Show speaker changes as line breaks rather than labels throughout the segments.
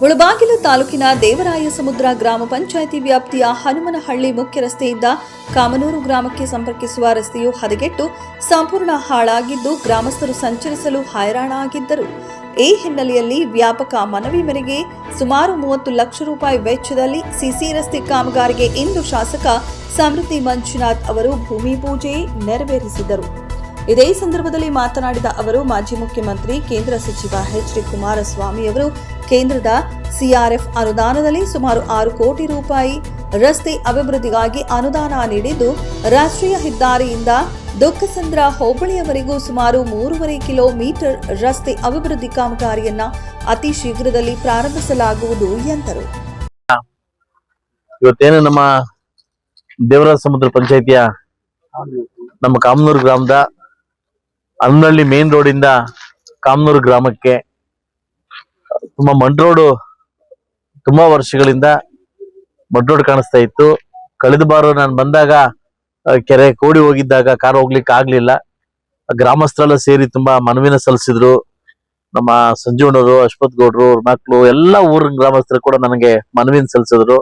ಮುಳಬಾಗಿಲು ತಾಲೂಕಿನ ದೇವರಾಯಸಮುದ್ರ ಗ್ರಾಮ ಪಂಚಾಯಿತಿ ವ್ಯಾಪ್ತಿಯ ಹನುಮನಹಳ್ಳಿ ಮುಖ್ಯ ರಸ್ತೆಯಿಂದ ಕಾಮನೂರು ಗ್ರಾಮಕ್ಕೆ ಸಂಪರ್ಕಿಸುವ ರಸ್ತೆಯು ಹದಗೆಟ್ಟು ಸಂಪೂರ್ಣ ಹಾಳಾಗಿದ್ದು ಗ್ರಾಮಸ್ಥರು ಸಂಚರಿಸಲು ಹೈರಾಣಾಗಿದ್ದರು. ಈ ಹಿನ್ನೆಲೆಯಲ್ಲಿ ವ್ಯಾಪಕ ಮನವಿ ಮೇರೆಗೆ ಸುಮಾರು 30 ಲಕ್ಷ ರೂಪಾಯಿ ವೆಚ್ಚದಲ್ಲಿ ಸಿಸಿ ರಸ್ತೆ ಕಾಮಗಾರಿಗೆ ಇಂದು ಶಾಸಕ ಸಮೃದ್ಧಿ ಮಂಜುನಾಥ್ ಅವರು ಭೂಮಿ ಪೂಜೆ ನೆರವೇರಿಸಿದರು. ಇದೇ ಸಂದರ್ಭದಲ್ಲಿ ಮಾತನಾಡಿದ ಅವರು ಮಾಜಿ ಮುಖ್ಯಮಂತ್ರಿ ಕೇಂದ್ರ ಸಚಿವ ಎಚ್ ಡಿ ಕುಮಾರಸ್ವಾಮಿ ಅವರು ಕೇಂದ್ರದ ಸಿಆರ್ಎಫ್ ಅನುದಾನದಲ್ಲಿ ಸುಮಾರು 6 ಕೋಟಿ ರೂಪಾಯಿ ರಸ್ತೆ ಅಭಿವೃದ್ಧಿಗಾಗಿ ಅನುದಾನ ನೀಡಿದ್ದು, ರಾಷ್ಟ್ರೀಯ ಹೆದ್ದಾರಿಯಿಂದ ದುಃಖಸಂದ್ರ ಹೋಬಳಿಯವರೆಗೂ ಸುಮಾರು 3.5 ಕಿಲೋಮೀಟರ್ ರಸ್ತೆ ಅಭಿವೃದ್ಧಿ ಕಾಮಗಾರಿಯನ್ನ ಅತಿ ಶೀಘ್ರದಲ್ಲಿ ಪ್ರಾರಂಭಿಸಲಾಗುವುದು ಎಂದರು.
ಇವತ್ತೇನು ನಮ್ಮ ದೇವರಾಯಸಮುದ್ರ ಪಂಚಾಯಿತಿಯ ನಮ್ಮ ಕಾಮನೂರು ಗ್ರಾಮದ ಹನುಮನಹಳ್ಳಿ ಮೇನ್ ರೋಡ್ ಇಂದ ಕಾಮನೂರು ಗ್ರಾಮಕ್ಕೆ ತುಂಬಾ ಮಡ್ ರೋಡ್, ತುಂಬಾ ವರ್ಷಗಳಿಂದ ಮಡ್ ರೋಡ್ ಕಾಣಿಸ್ತಾ ಇತ್ತು. ಕಳೆದ ಬಾರ ನಾನು ಬಂದಾಗ ಕೆರೆ ಕೋಡಿ ಹೋಗಿದ್ದಾಗ ಕಾರ್ ಹೋಗ್ಲಿಕ್ಕೆ ಆಗ್ಲಿಲ್ಲ. ಗ್ರಾಮಸ್ಥರೆಲ್ಲ ಸೇರಿ ತುಂಬಾ ಮನವಿನ ಸಲ್ಲಿಸಿದ್ರು. ನಮ್ಮ ಸಂಜೀವನವರು, ಅಶ್ವಥ್ ಗೌಡ್ರು, ಮಕ್ಕಳು ಎಲ್ಲ ಊರಿನ ಗ್ರಾಮಸ್ಥರು ಕೂಡ ನನಗೆ ಮನವಿನ ಸಲ್ಲಿಸಿದ್ರು.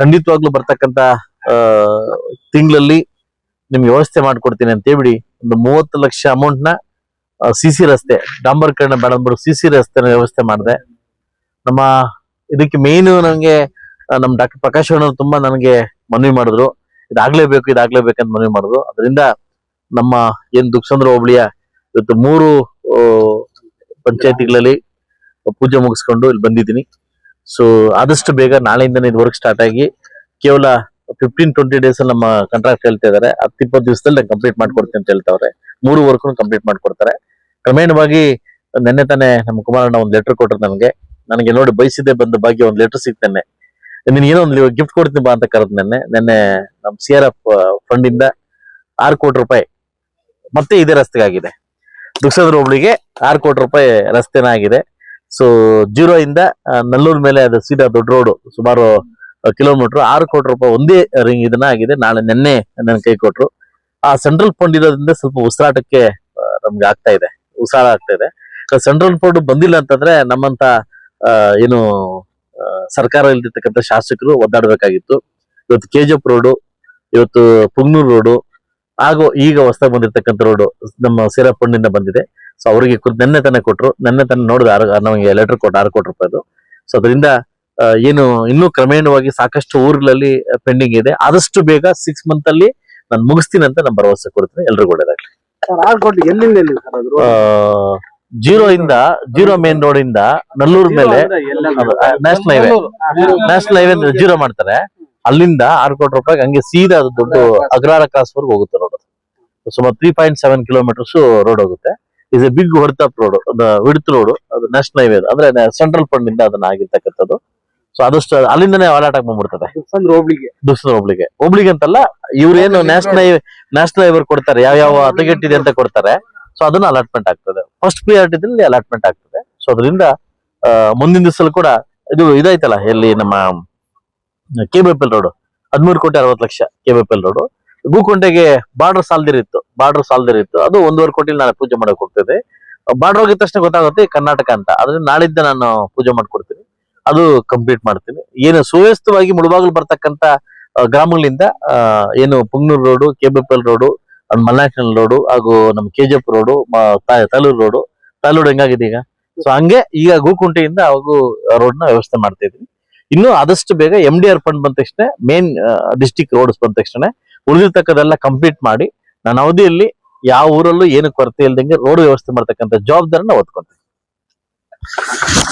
ಖಂಡಿತವಾಗ್ಲೂ ಬರ್ತಕ್ಕಂತ ತಿಂಗಳಲ್ಲಿ ನಿಮ್ಗೆ ವ್ಯವಸ್ಥೆ ಮಾಡ್ಕೊಡ್ತೀನಿ ಅಂತ ಹೇಳಿ ಒಂದು 30 ಲಕ್ಷ ಅಮೌಂಟ್ ನ ಸಿಸಿ ರಸ್ತೆ, ಡಾಂಬರೀಕರಣ ಬೇಡ ಅಂದ್ಬಿಟ್ಟು ಸಿಸಿ ರಸ್ತೆನ ವ್ಯವಸ್ಥೆ ಮಾಡಿದೆ. ನಮ್ಮ ಇದಕ್ಕೆ ಮೇನ್ ನಂಗೆ ನಮ್ ಡಾಕ್ಟರ್ ಪ್ರಕಾಶ್ ಅವರು ತುಂಬಾ ನನಗೆ ಮನವಿ ಮಾಡಿದ್ರು, ಇದಾಗ್ಲೇಬೇಕಂತ ಮನವಿ ಮಾಡಿದ್ರು. ಅದರಿಂದ ನಮ್ಮ ಏನ್ ದುಃಖಸಂದ್ರ ಹೋಬಳಿಯ ಇವತ್ತು 3 ಪಂಚಾಯತಿಗಳಲ್ಲಿ ಪೂಜೆ ಮುಗಿಸ್ಕೊಂಡು ಇಲ್ಲಿ ಬಂದಿದ್ದೀನಿ. ಸೊ ಆದಷ್ಟು ಬೇಗ ನಾಳೆಯಿಂದನೇ ಇದು ವರ್ಕ್ ಸ್ಟಾರ್ಟ್ ಆಗಿ ಕೇವಲ 15-20 ಡೇಸ್ ನಮ್ಮ ಕಾಂಟ್ರಾಕ್ಟ್ ಹೇಳ್ತಾ ಇದಾರೆ. 10-20 ದಿವಸದಲ್ಲಿ ನಾನು ಕಂಪ್ಲೀಟ್ ಮಾಡ್ಕೊಡ್ತೀನಿ ಅಂತ ಹೇಳ್ತಾವ್ರೆ. 3 ವರ್ಕ್ ಕಂಪ್ಲೀಟ್ ಮಾಡ್ಕೊಡ್ತಾರೆ. ಕ್ರಮೇಣವಾಗಿ ನೆನ್ನೆ ತಾನೆ ನಮ್ಮ ಕುಮಾರಣ್ಣ ಒಂದು ಲೆಟರ್ ಕೊಟ್ಟರು ನನಗೆ ನೋಡಿ ಬಯಸಿದ್ದೆ ಬಂದ ಭಾಗ್ಯ ಒಂದು ಲೆಟರ್ ಸಿಗ್ತಾನೆ, ನಿನ್ಗೆ ಏನೋ ಒಂದು ಗಿಫ್ಟ್ ಕೊಡ್ತೀನಿ ಬಾ ಅಂತ ಕರೆದ್ ನೆನ್ನೆ ನಮ್ಮ ಸಿಆರ್ಎಫ್ ಫಂಡ್ ಇಂದ 6 ಕೋಟಿ ರೂಪಾಯಿ ಮತ್ತೆ ಇದೇ ರಸ್ತೆಗಾಗಿದೆ. ದುಃಖಸಂದ್ರ ಹೋಬಳಿಗೆ 6 ಕೋಟಿ ರೂಪಾಯಿ ರಸ್ತೆನ ಆಗಿದೆ. ಸೊ 0 ಇಂದ ನಲ್ಲೂರ್ ಮೇಲೆ ಅದು ಸೀದಾ ದೊಡ್ಡ ರೋಡ್ ಸುಮಾರು ಕಿಲೋಮೀಟರ್ 6 ಕೋಟಿ ರೂಪಾಯಿ ಒಂದೇ ರಿಂಗ್ ಇದನ್ನ ಆಗಿದೆ. ನೆನ್ನೆ ನನ್ನ ಕೈ ಕೊಟ್ರು. ಆ ಸೆಂಟ್ರಲ್ ಫಂಡ್ ಇರೋದ್ರಿಂದ ಸ್ವಲ್ಪ ಉಸಿರಾಟಕ್ಕೆ ನಮ್ಗೆ ಉಸಾರ ಆಗ್ತಾ ಇದೆ. ಸೆಂಟ್ರಲ್ ಫಂಡ್ ಬಂದಿಲ್ಲ ಅಂತಂದ್ರೆ ನಮ್ಮಂತ ಏನು ಸರ್ಕಾರ ಇಲ್ದಿರ್ತಕ್ಕಂಥ ಶಾಸಕರು ಒದ್ದಾಡಬೇಕಾಗಿತ್ತು. ಇವತ್ತು ಕೆಜಿಎಫ್ ರೋಡು, ಇವತ್ತು ಪುಂಗ್ನೂರು ರೋಡು, ಹಾಗೂ ಈಗ ಹೊಸದಾಗಿ ಬಂದಿರ್ತಕ್ಕಂಥ ರೋಡು ನಮ್ಮ ಸಿಆರ್ಎಫ್ ಫಂಡ್ ಇಂದ ಬಂದಿದೆ. ಸೊ ಅವರಿಗೆ ನೆನ್ನೆ ತಾನೇ ಕೊಟ್ರು. ನೆನ್ನೆ ತಾನೇ ನೋಡಿದ ನಮಗೆ ಲೆಟರ್ ಕೊಟ್ಟು 6 ಕೋಟಿ ರೂಪಾಯಿದು. ಸೊ ಅದರಿಂದ ಏನು ಇನ್ನೂ ಕ್ರಮೇಣವಾಗಿ ಸಾಕಷ್ಟು ಊರುಗಳಲ್ಲಿ ಪೆಂಡಿಂಗ್ ಇದೆ. ಆದಷ್ಟು ಬೇಗ 6 ಮಂತ್ ಅಲ್ಲಿ ನಾನು ಮುಗಿಸ್ತೀನಿ ಅಂತ ನಾನು ಭರವಸೆ ಕೊಡ್ತೀನಿ. ಎಲ್ರಿಗೂ ಒಳ್ಳೇದಾಗ್ಲಿ. 0 ಮೇನ್ ರೋಡ್ ಇಂದ ನಲ್ಲೂರ್ ಮೇಲೆ ನ್ಯಾಷನಲ್ ಹೈವೇ 0 ಮಾಡ್ತಾರೆ. ಅಲ್ಲಿಂದ 6 ಕೋಟಿ ರೂಪಾಯಿ ಹಂಗೆ ಸೀದಾ ಅದು ದೊಡ್ಡ ಅಗ್ರಹಾರ ಕ್ರಾಸ್ ವರೆಗೂ ಹೋಗುತ್ತೆ ರೋಡ್. ಸುಮಾರು 3.7 ಕಿಲೋಮೀಟರ್ಸ್ ರೋಡ್ ಹೋಗುತ್ತೆ. Is a big worth road, width road. ಅದು ನ್ಯಾಷನಲ್ ಹೈವೇ ಅಂದ್ರೆ ಸೆಂಟ್ರಲ್ ಫಂಡ್ ಇಂದ ಅದನ್ನ ಆಗಿರ್ತಕ್ಕಂಥದ್ದು. ಸೊ ಆದಷ್ಟು ಅಲ್ಲಿಂದನೇ ಅಲಾಟ್ ಆಗಿ ಬಂದ್ಬಿಡ್ತದೆ ಹೋಬಳಿಗೆ ಅಂತಲ್ಲ. ಇವ್ರೇನು ನ್ಯಾಷನಲ್ ಹೈವೇ ಕೊಡ್ತಾರೆ, ಯಾವ ಹದಗೆಟ್ಟಿದೆ ಅಂತ ಕೊಡ್ತಾರೆ. ಸೊ ಅದನ್ನ ಅಲಾಟ್ಮೆಂಟ್ ಆಗ್ತದೆ, ಫಸ್ಟ್ ಪ್ರಿಯಾರಿಟಿದಲ್ಲಿ ಅಲಾಟ್ಮೆಂಟ್ ಆಗ್ತದೆ. ಸೊ ಅದರಿಂದ ಮುಂದಿನ ದಿವಸದಲ್ಲಿ ಕೂಡ ಇದಾಯ್ತಲ್ಲ, ಎಲ್ಲಿ ನಮ್ಮ KBPL ರೋಡ್ 13,60,00,000 KBPL ರೋಡ್. ಗೂಕೊಂಟೆಗೆ ಬಾರ್ಡರ್ ಸಾಲ್ದಿರಿತ್ತು, ಅದು 1.5 ಕೋಟಿ ನಾನು ಪೂಜೆ ಮಾಡಕ್ ಹೋಗ್ತಿದೆ. ಬಾರ್ಡರ್ ಹೋಗಿದ ತಕ್ಷಣ ಗೊತ್ತಾಗುತ್ತೆ ಕರ್ನಾಟಕ ಅಂತ. ಅದರಿಂದ ನಾಳಿದ್ದ ನಾನು ಪೂಜೆ ಮಾಡ್ಕೊಡ್ತೀನಿ, ಅದು ಕಂಪ್ಲೀಟ್ ಮಾಡ್ತೀನಿ. ಏನು ಸುವ್ಯವಸ್ಥಿತವಾಗಿ ಮುಳಬಾಗಿಲು ಬರ್ತಕ್ಕಂತ ಗ್ರಾಮಗಳಿಂದ ಏನು Punganur road, KBPL road, Malnad road, ಹಾಗೂ ನಮ್ಮ ಕೆಜಿಎಫ್ ರೋಡು, ತಾಲೂರು ಹೆಂಗಾಗಿದೆ ಈಗ. ಸೊ ಹಂಗೆ ಈಗ ಗೂಕುಂಟೆಯಿಂದ ಹಾಗೂ ರೋಡ್ ನ ವ್ಯವಸ್ಥೆ ಮಾಡ್ತಾ ಇದ್ವಿ. ಇನ್ನು ಆದಷ್ಟು ಬೇಗ MDR ಫಂಡ್ ಬಂದ ತಕ್ಷಣ, ಮೇನ್ ಡಿಸ್ಟಿಕ್ ರೋಡ್ಸ್ ಬಂದ ತಕ್ಷಣ ಉಳಿದಿರ್ತಕ್ಕದೆಲ್ಲ ಕಂಪ್ಲೀಟ್ ಮಾಡಿ ನನ್ನ ಅವಧಿಯಲ್ಲಿ ಯಾವ ಊರಲ್ಲೂ ಏನು ಕೊರತೆ ಇಲ್ದಂಗೆ ರೋಡ್ ವ್ಯವಸ್ಥೆ ಮಾಡ್ತಕ್ಕಂಥ ಜವಾಬ್ದಾರಿನ ಹೊತ್ಕೊಂತೀನಿ.